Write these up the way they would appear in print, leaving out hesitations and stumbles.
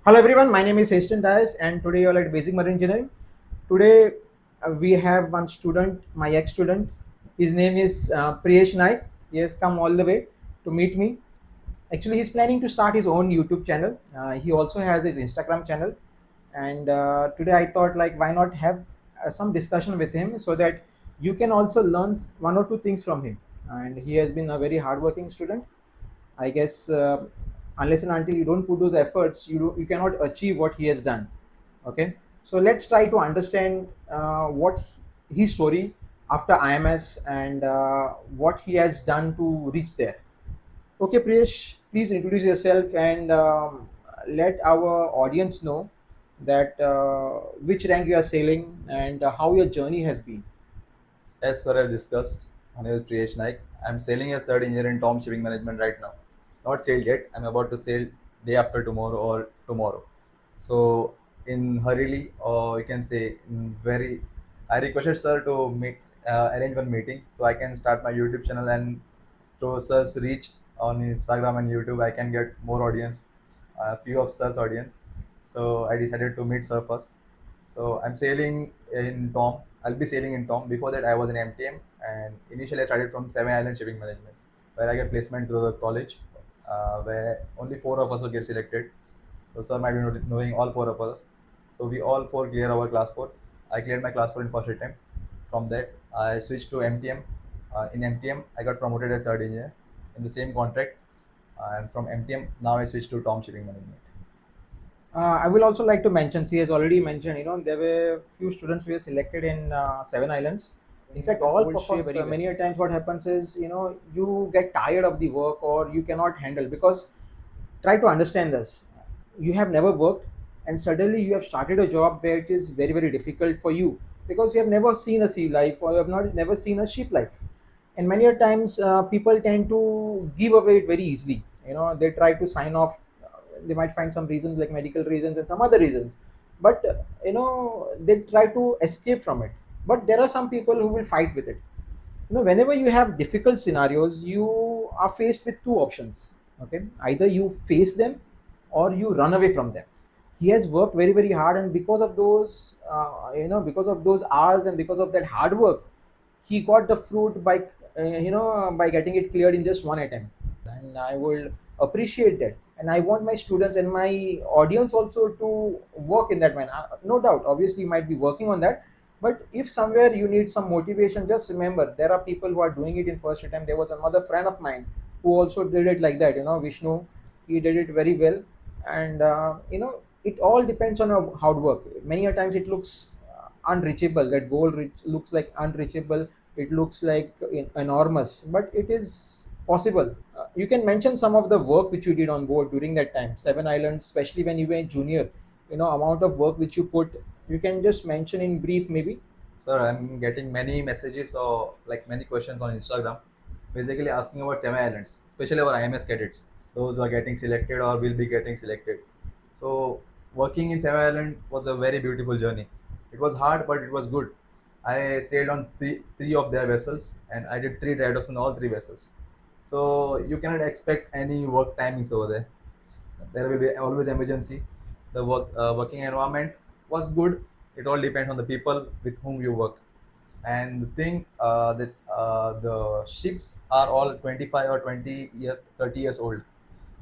Hello everyone, my name is Heston Dias and today you're at Basic Marine Engineering. Today we have one student, my ex-student. His name is Priyesh Naik. He has come all the way to meet me. Actually, he's planning to start his own YouTube channel. He also has his Instagram channel. And today I thought like why not have some discussion with him so that you can also learn one or two things from him. And he has been a very hardworking student. I guess unless and until you don't put those efforts, you cannot achieve what he has done. Okay, so let's try to understand what his story after IMS and what he has done to reach there. Okay, Priyesh, please introduce yourself and let our audience know that which rank you are sailing and how your journey has been. As sir have discussed, my name is Priyesh Naik. I'm sailing as third engineer in Tom Shipping Management right now. Not sailed yet. I'm about to sail day after tomorrow or tomorrow. So in hurriedly, or you can say in very, I requested sir to arrange one meeting so I can start my YouTube channel and through sir's reach on Instagram and YouTube, I can get more audience, a few of sir's audience. So I decided to meet sir first. So I'm sailing in Tom. I'll be sailing in Tom. Before that, I was in MTM, and initially I started from Seven Island Shipping Management, where I get placement through the college, where only four of us will get selected. So sir might be knowing all four of us. So we all four clear our class four. I cleared my class four in first attempt. From that, I switched to MTM. In MTM, I got promoted as third engineer in the same contract. And from MTM, now I switched to Tom Shipping Management. I will also like to mention, she has already mentioned, there were few students who were selected in Seven Islands. In fact, all perform very well. Many a times what happens is, you get tired of the work or you cannot handle because try to understand this. You have never worked and suddenly you have started a job where it is very, very difficult for you because you have never seen a sea life or you have not never seen a ship life. And many a times people tend to give away it very easily. They try to sign off. They might find some reasons like medical reasons and some other reasons, but they try to escape from it. But there are some people who will fight with it. Whenever you have difficult scenarios, you are faced with two options. Okay, either you face them or you run away from them. He has worked very, very hard, and because of those because of those hours and because of that hard work, he got the fruit by getting it cleared in just one attempt. And I will appreciate that, and I want my students and my audience also to work in that manner. No doubt, obviously you might be working on that, but if somewhere you need some motivation, just remember there are people who are doing it in first attempt. There was another friend of mine who also did it like that. Vishnu, he did it very well. And it all depends on your hard work. Many a times it looks unreachable. That goal looks like unreachable. It looks like enormous, but it is possible. You can mention some of the work which you did on board during that time, Seven Islands, especially when you were a junior. Amount of work which you put. You can just mention in brief, maybe. Sir, I'm getting many messages or like many questions on Instagram, basically asking about semi islands, especially our IMS cadets, those who are getting selected or will be getting selected. So, working in semi island was a very beautiful journey. It was hard, but it was good. I sailed on three of their vessels, and I did three dry docks on all three vessels. So you cannot expect any work timings over there. There will be always emergency. The working environment was good. It all depends on the people with whom you work. And the thing that the ships are all 25 or 20 years, 30 years old.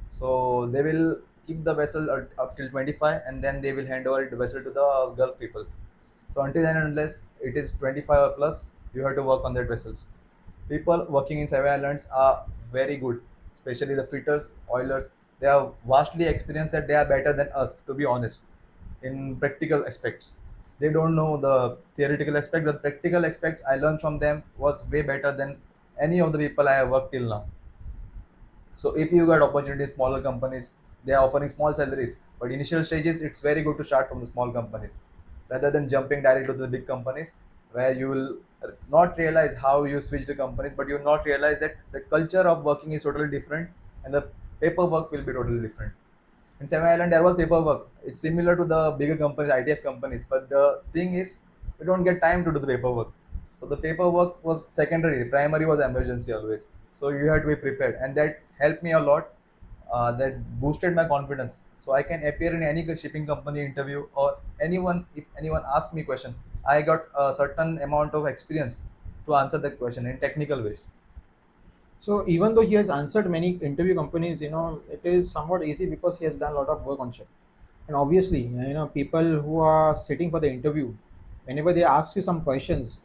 So they will keep the vessel up till 25, and then they will hand over the vessel to the Gulf people. So until and unless it is 25 or plus, you have to work on that vessels. People working in Seven Islands are very good, especially the fitters, oilers. They are vastly experienced that they are better than us, to be honest, in practical aspects. They don't know the theoretical aspect, but the practical aspects I learned from them was way better than any of the people I have worked till now. So if you got opportunities, smaller companies, they are offering small salaries. But initial stages, it's very good to start from the small companies rather than jumping directly to the big companies where you will not realize how you switch the companies, but you will not realize that the culture of working is totally different and the paperwork will be totally different. In Semi Island, there was paperwork. It's similar to the bigger companies, ITF companies, but the thing is, we don't get time to do the paperwork. So the paperwork was secondary. Primary was emergency always. So you had to be prepared, and that helped me a lot. that boosted my confidence. So I can appear in any shipping company interview, or anyone, if anyone asks me question, I got a certain amount of experience to answer that question in technical ways. So even though he has answered many interview companies, it is somewhat easy because he has done a lot of work on ship. And obviously, people who are sitting for the interview, whenever they ask you some questions,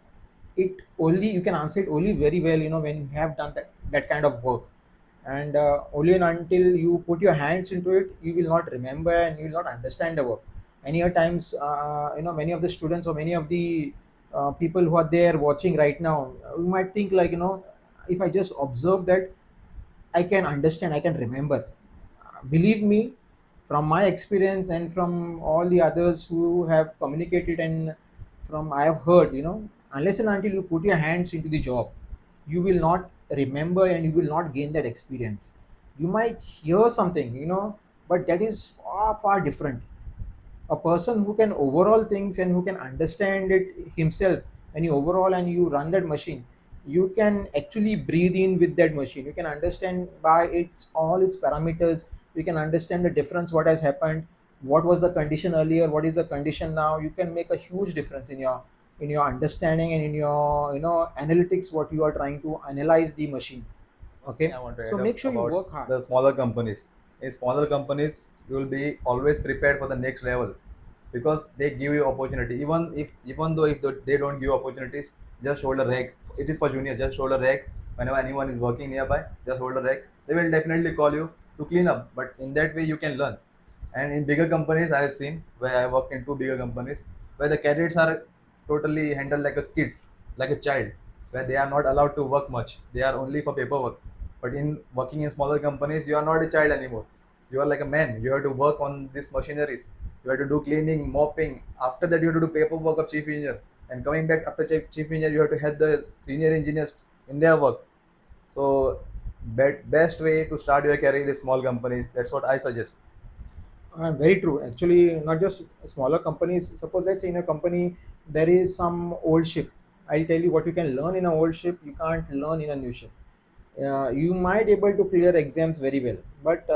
it only you can answer it only very well, when you have done that kind of work. And only and until you put your hands into it, you will not remember and you will not understand the work. Many a times, many of the students or many of the people who are there watching right now, you might think like, if I just observe that, I can understand, I can remember. Believe me, from my experience and from all the others who have communicated, and from I have heard, unless and until you put your hands into the job, you will not remember and you will not gain that experience. You might hear something, but that is far, far different. A person who can overall things and who can understand it himself, when you overall and you run that machine, you can actually breathe in with that machine. You can understand by its all its parameters. You can understand the difference, what has happened, what was the condition earlier, what is the condition now. You can make a huge difference in your understanding and in your analytics, what you are trying to analyze the machine. One thing Okay, I want to so add up make sure you about work hard. the smaller companies. In smaller companies, you will be always prepared for the next level, because they give you opportunity. Even though if they don't give opportunities, just hold a rag. It is for juniors. Just hold a rag. Whenever anyone is working nearby, just hold a rag. They will definitely call you to clean up. But in that way, you can learn. And in bigger companies, I have seen where I worked in two bigger companies where the cadets are totally handled like a kid, like a child, where they are not allowed to work much. They are only for paperwork. But in working in smaller companies, you are not a child anymore. You are like a man. You have to work on these machineries. You have to do cleaning, mopping. After that, you have to do paperwork of chief engineer. And coming back after chief engineer, you have to help the senior engineers in their work. So, best way to start your career is small companies. That's what I suggest. Very true. Actually, not just smaller companies. Suppose let's say in a company there is some old ship. I'll tell you what you can learn in an old ship. You can't learn in a new ship. You might able to clear exams very well, but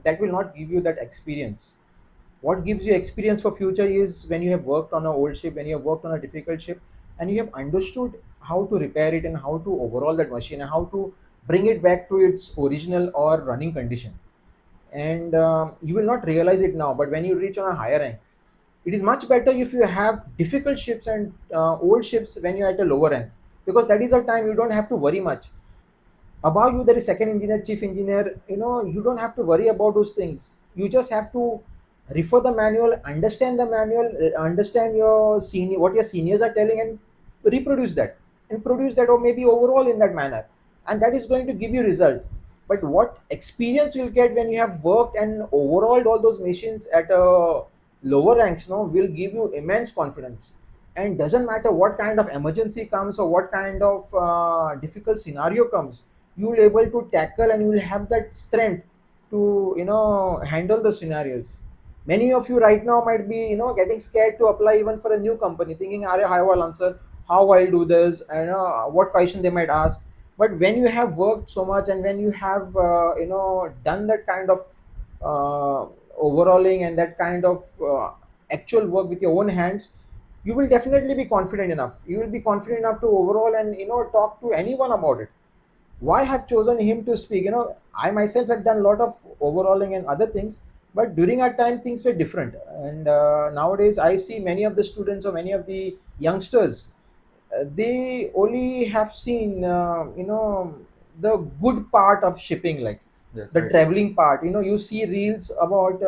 that will not give you that experience. What gives you experience for future is when you have worked on an old ship, when you have worked on a difficult ship, and you have understood how to repair it and how to overhaul that machine and how to bring it back to its original or running condition. And you will not realize it now, but when you reach on a higher rank, it is much better if you have difficult ships and old ships when you're at a lower rank, because that is the time you don't have to worry much. Above you there is second engineer, chief engineer, you don't have to worry about those things. You just have to refer the manual, understand the manual, understand your senior, what your seniors are telling, and reproduce that and produce that, or maybe overall in that manner, and that is going to give you result. But what experience you'll get when you have worked and overhauled all those machines at a lower ranks, will give you immense confidence. And doesn't matter what kind of emergency comes or what kind of difficult scenario comes, you will able to tackle and you will have that strength to handle the scenarios. Many of you right now might be getting scared to apply even for a new company, thinking, "Are how I'll answer, how I'll do this, and what question they might ask." But when you have worked so much and when you have done that kind of uh, overhauling and that kind of actual work with your own hands, you will definitely be confident enough. You will be confident enough to overhaul and talk to anyone about it. Why have chosen him to speak? I myself have done a lot of overhauling and other things, but during our time things were different. And nowadays I see many of the students or many of the youngsters, they only have seen the good part of shipping, like Yes, the right. traveling part. You see reels about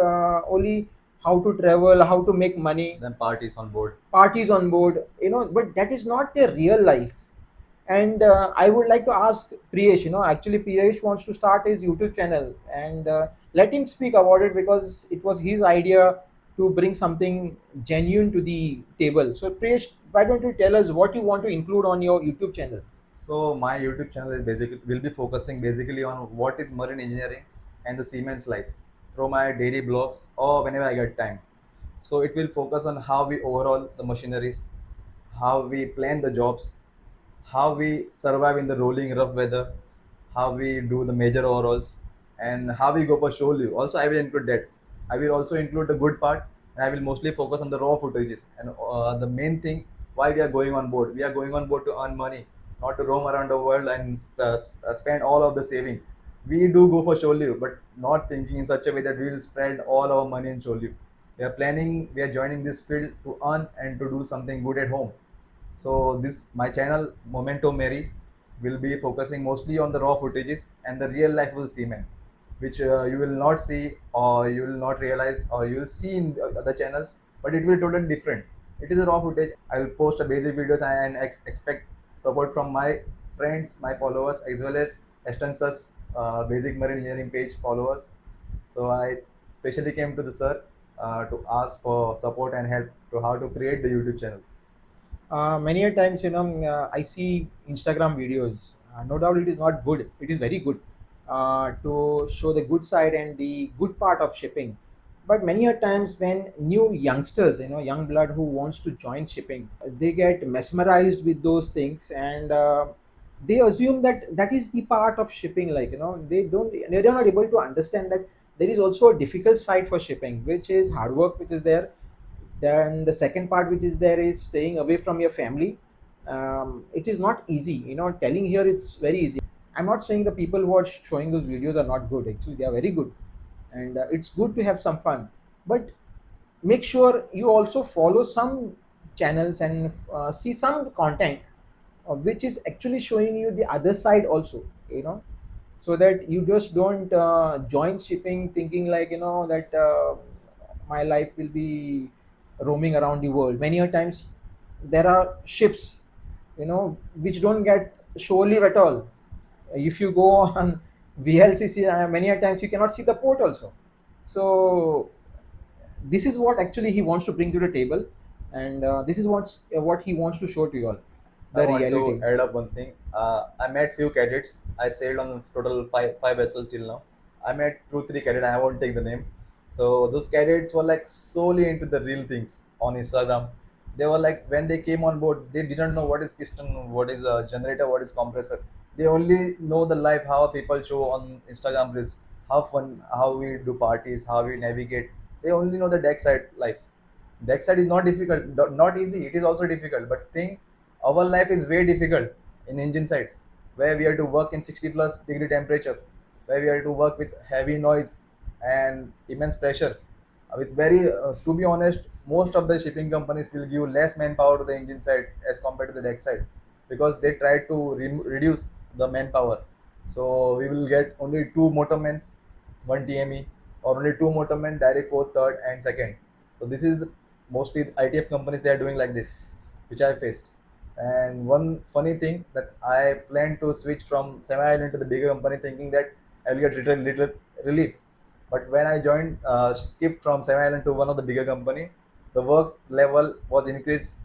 only how to travel, how to make money, Then parties on board. parties on board, but that is not their real life. And I would like to ask Priyesh, actually Priyesh wants to start his YouTube channel, and let him speak about it because it was his idea to bring something genuine to the table. So Priyesh, why don't you tell us what you want to include on your YouTube channel? So my YouTube channel is basically will be focusing basically on what is marine engineering and the seaman's life through my daily blogs or whenever I get time. So it will focus on how we overhaul the machineries, how we plan the jobs, how we survive in the rolling rough weather, how we do the major overhauls, and how we go for show live. Also, I will include that. I will also include the good part, and I will mostly focus on the raw footages. And the main thing why we are going on board. We are going on board to earn money, not to roam around the world and spend all of the savings. We do go for show live, but not thinking in such a way that we will spend all our money in show live. We are planning. We are joining this field to earn and to do something good at home. So this my channel Memento Mori will be focusing mostly on the raw footages and the real life of the seaman, which you will not see or you will not realize or you will see in the other channels, but it will be totally different. It is a raw footage. I will post a basic videos and expect support from my friends, my followers, as well as Estance's Basic Marine Engineering page followers. So I specially came to the sir to ask for support and help to how to create the YouTube channel. Many a times, I see Instagram videos. No doubt it is not good. It is very good to show the good side and the good part of shipping. But many a times when new youngsters, young blood who wants to join shipping, they get mesmerized with those things, and they assume that that is the part of shipping. Like, they're not able to understand that there is also a difficult side for shipping, which is hard work, which is there. Then the second part which is there is staying away from your family. It is not easy, telling here it's very easy. I'm not saying the people who are showing those videos are not good. Actually, they are very good, and it's good to have some fun. But make sure you also follow some channels and see some content which is actually showing you the other side also, so that you just don't join shipping thinking like, that my life will be roaming around the world. Many a times there are ships, which don't get shore leave at all. If you go on VLCC, many a times you cannot see the port also. So this is what actually he wants to bring to the table, and this is what he wants to show to you all, I the want to reality. add up one thing. I met few cadets. I sailed on total five vessels till now. I met two three cadets. I won't take the name. So those cadets were like solely into the real things on Instagram. They were like when they came on board, they didn't know what is piston, what is a generator, what is compressor. They only know the life how people show on Instagram reels, how fun, how we do parties, how we navigate. They only know the deck side life. Deck side is not difficult, not easy. It is also difficult, but think our life is very difficult in engine side, where we have to work in 60 plus degree temperature, where we have to work with heavy noise and immense pressure. With very, to be honest, most of the shipping companies will give less manpower to the engine side as compared to the deck side because they try to reduce the manpower. So we will get only two motormen, one TME, or only two motormen direct fourth, third, and second. So this is mostly the ITF companies they are doing like this, which I faced. And one funny thing that I plan to switch from semi island to the bigger company, thinking that I'll get little relief. But when I joined, skipped from semi island to one of the bigger company, the work level was increased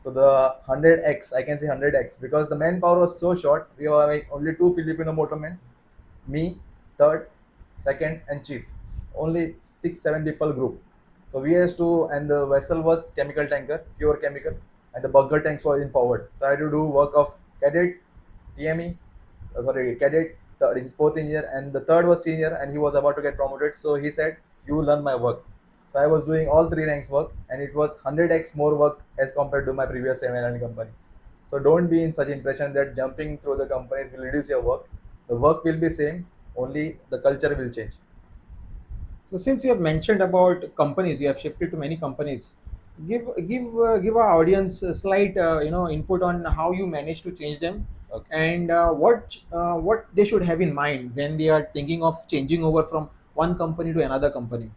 to the 100x. I can say 100x because the manpower was so short. We were having only two Filipino motormen, me, third, second, and chief. Only 6 7 people group. So we has to, and the vessel was chemical tanker, pure chemical, and the bunker tanks were in forward. So I had to do work of cadet, TME, sorry, cadet, third, fourth engineer, and the third was senior, and he was about to get promoted. So he said, "You learn my work." So I was doing all three ranks work, and it was 100x more work as compared to my previous semi company. So don't be in such impression that jumping through the companies will reduce your work. The work will be same, only the culture will change. So since you have mentioned about companies, you have shifted to many companies. Give our audience a slight input on how you manage to change them, Okay. and what they should have in mind when they are thinking of changing over from one company to another company.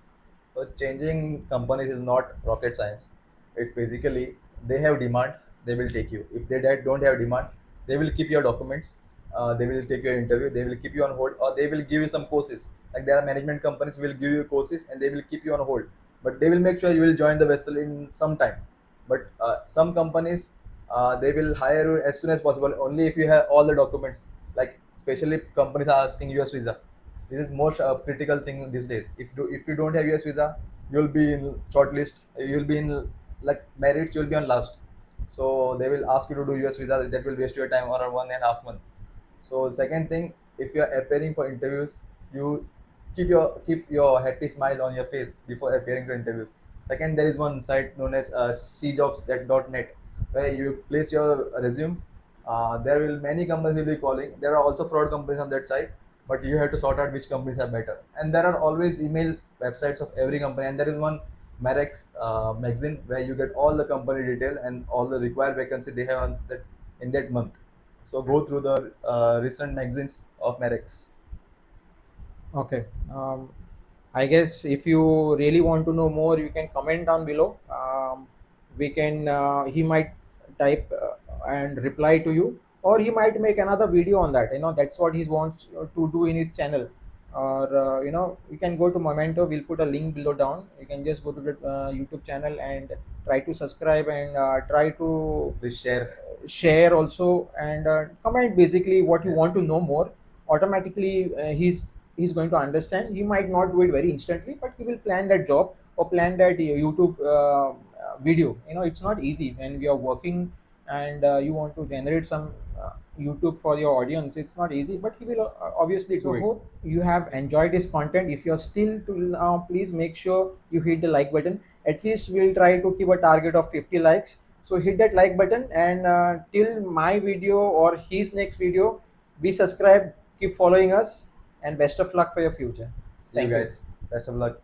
So changing companies is not rocket science. It's basically they have demand, they will take you. If they don't have demand, they will keep your documents. They will take your interview. They will keep you on hold, or they will give you some courses. Like there are management companies will give you courses and they will keep you on hold, but they will make sure you will join the vessel in some time. But some companies they will hire you as soon as possible only if you have all the documents. Like especially companies are asking US visa. This is most critical thing these days. If you don't have US visa, you'll be in shortlist. You'll be in like merits. You'll be on last. So they will ask you to do US visa. That will waste your time around 1.5 months. So second thing, if you are appearing for interviews, you keep your happy smile on your face before appearing to interviews. Second, there is one site known as cjobs.net where you place your resume. There will many companies will be calling. There are also fraud companies on that site, but you have to sort out which companies are better. And there are always email websites of every company. And there is one Marex magazine where you get all the company detail and all the required vacancy they have on that in that month. So go through the recent magazines of Marex. Okay. I guess if you really want to know more, you can comment down below. We can. He might type and reply to you, or he might make another video on that. That's what he wants to do in his channel. Or you can go to Memento. We'll put a link below down. You can just go to the YouTube channel and try to subscribe and try to Please share. share also, and comment basically what you want Yes. to know more. Automatically he's going to understand. He might not do it very instantly, but he will plan that job or plan that YouTube video. It's not easy when we are working, and you want to generate some YouTube for your audience. It's not easy, but he will obviously do it. Hope you have enjoyed this content. If you're still to now, please make sure you hit the like button. At least we'll try to keep a target of 50 likes. So hit that like button, and till my video or his next video, be subscribed, keep following us, and best of luck for your future. See you Thank you. guys. Best of luck.